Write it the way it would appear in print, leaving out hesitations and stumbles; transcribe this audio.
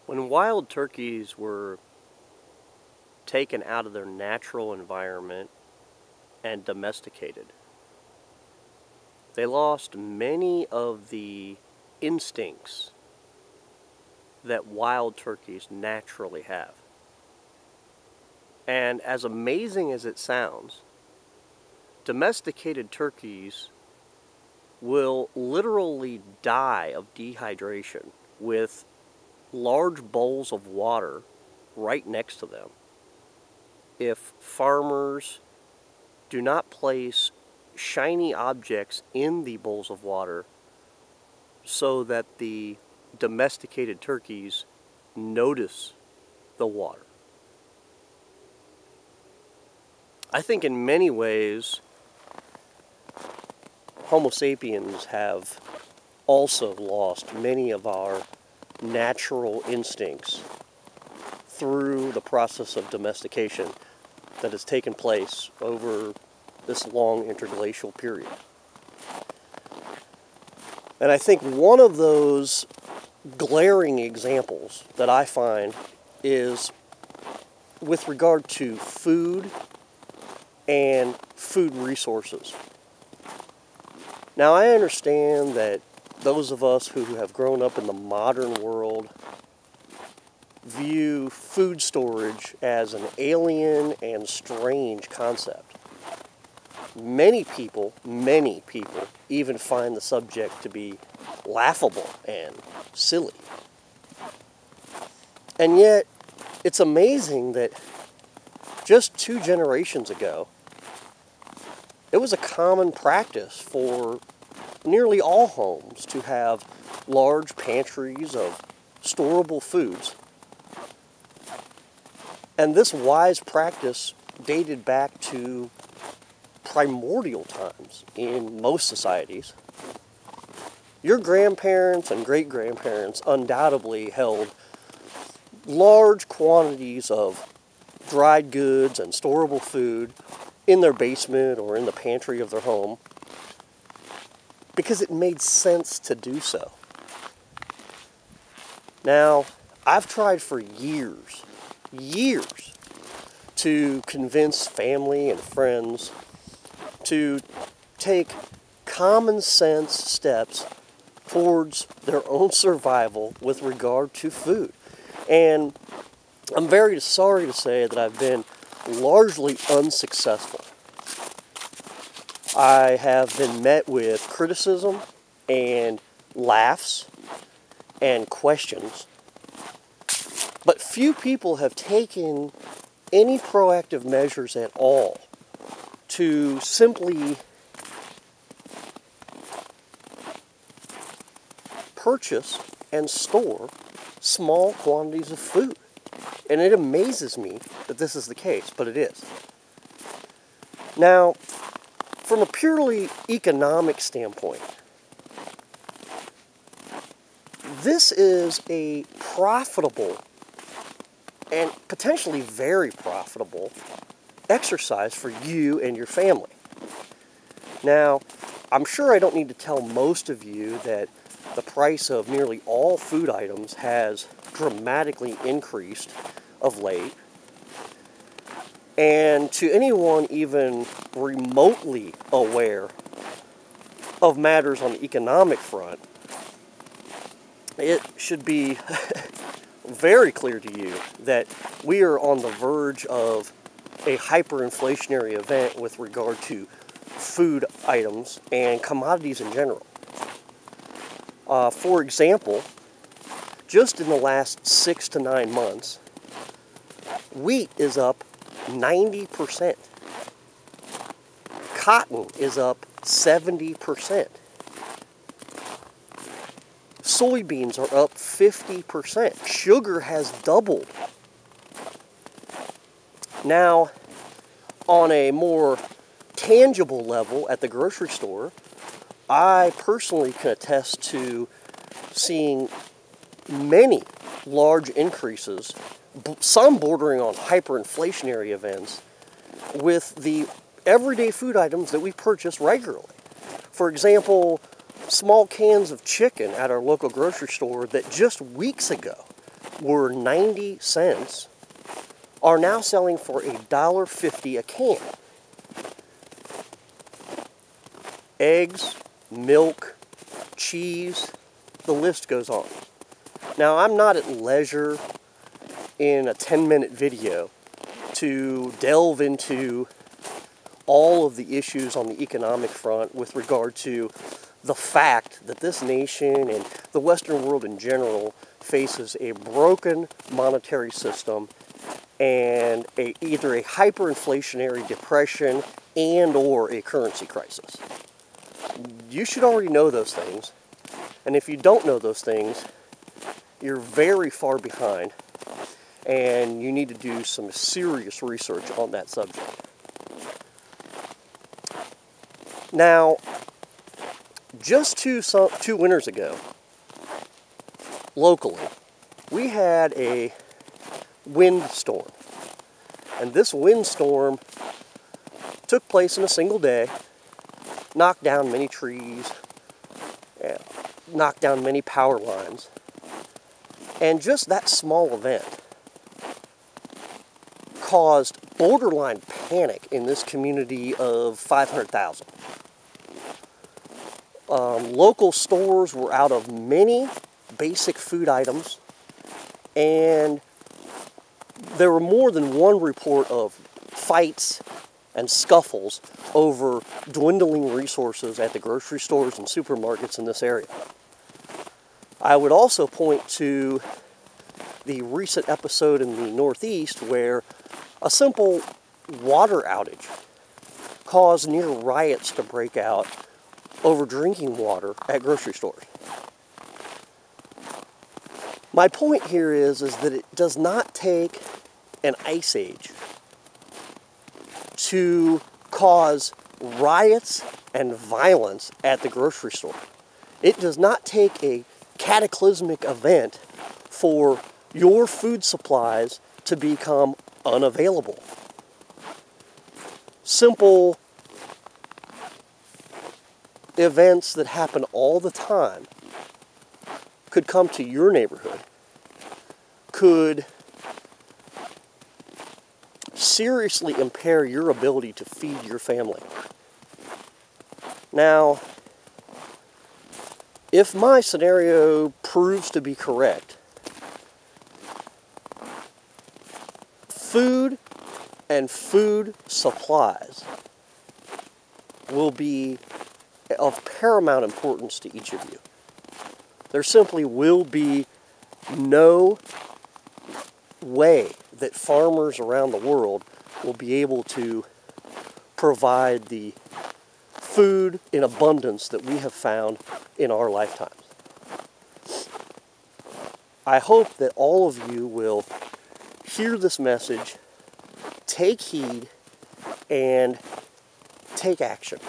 When wild turkeys were taken out of their natural environment and domesticated, they lost many of the instincts that wild turkeys naturally have. And as amazing as it sounds, domesticated turkeys will literally die of dehydration with large bowls of water right next to them if farmers do not place shiny objects in the bowls of water so that the domesticated turkeys notice the water. I think in many ways, Homo sapiens have also lost many of our natural instincts through the process of domestication that has taken place over this long interglacial period. And I think one of those glaring examples that I find is with regard to food and food resources. Now, I understand that those of us who have grown up in the modern world view food storage as an alien and strange concept. Many people even find the subject to be laughable and silly. And yet, it's amazing that just 2 generations ago, it was a common practice for nearly all homes to have large pantries of storable foods. And this wise practice dated back to primordial times in most societies. Your grandparents and great-grandparents undoubtedly held large quantities of dried goods and storable food in their basement or in the pantry of their home because it made sense to do so. Now, I've tried for years to convince family and friends to take common sense steps towards their own survival with regard to food. And I'm very sorry to say that I've been largely unsuccessful. I have been met with criticism and laughs and questions, but few people have taken any proactive measures at all to simply purchase and store small quantities of food. And it amazes me that this is the case, but it is. Now, from a purely economic standpoint, this is a profitable and potentially very profitable exercise for you and your family. Now, I'm sure I don't need to tell most of you that the price of nearly all food items has dramatically increased of late. And to anyone even remotely aware of matters on the economic front, it should be very clear to you that we are on the verge of a hyperinflationary event with regard to food items and commodities in general. For example, just in the last 6 to 9 months, wheat is up 90%. Cotton is up 70%. Soybeans are up 50%. Sugar has doubled. Now, on a more tangible level at the grocery store, I personally can attest to seeing many large increases, some bordering on hyperinflationary events, with the everyday food items that we purchase regularly. For example, small cans of chicken at our local grocery store that just weeks ago were 90 cents are now selling for $1.50 a can. Eggs, milk, cheese, the list goes on. Now, I'm not at leisure in a 10-minute video to delve into all of the issues on the economic front with regard to the fact that this nation and the Western world in general faces a broken monetary system and either a hyperinflationary depression and or a currency crisis. You should already know those things, and if you don't know those things, you're very far behind, and you need to do some serious research on that subject. Now, just two winters ago, locally, we had a windstorm. And this windstorm took place in a single day, knocked down many trees, knocked down many power lines. And just that small event caused borderline panic in this community of 500,000. Local stores were out of many basic food items, and there were more than one report of fights and scuffles over dwindling resources at the grocery stores and supermarkets in this area. I would also point to the recent episode in the Northeast where a simple water outage caused near riots to break out over drinking water at grocery stores. My point here is that it does not take an IceAge to cause riots and violence at the grocery store. It does not take a cataclysmic event for your food supplies to become unavailable. Simple events that happen all the time could come to your neighborhood, could seriously impair your ability to feed your family. Now, if my scenario proves to be correct, food and food supplies will be of paramount importance to each of you. There simply will be no way that farmers around the world will be able to provide the food in abundance that we have found in our lifetimes. I hope that all of you will hear this message, take heed, and take action.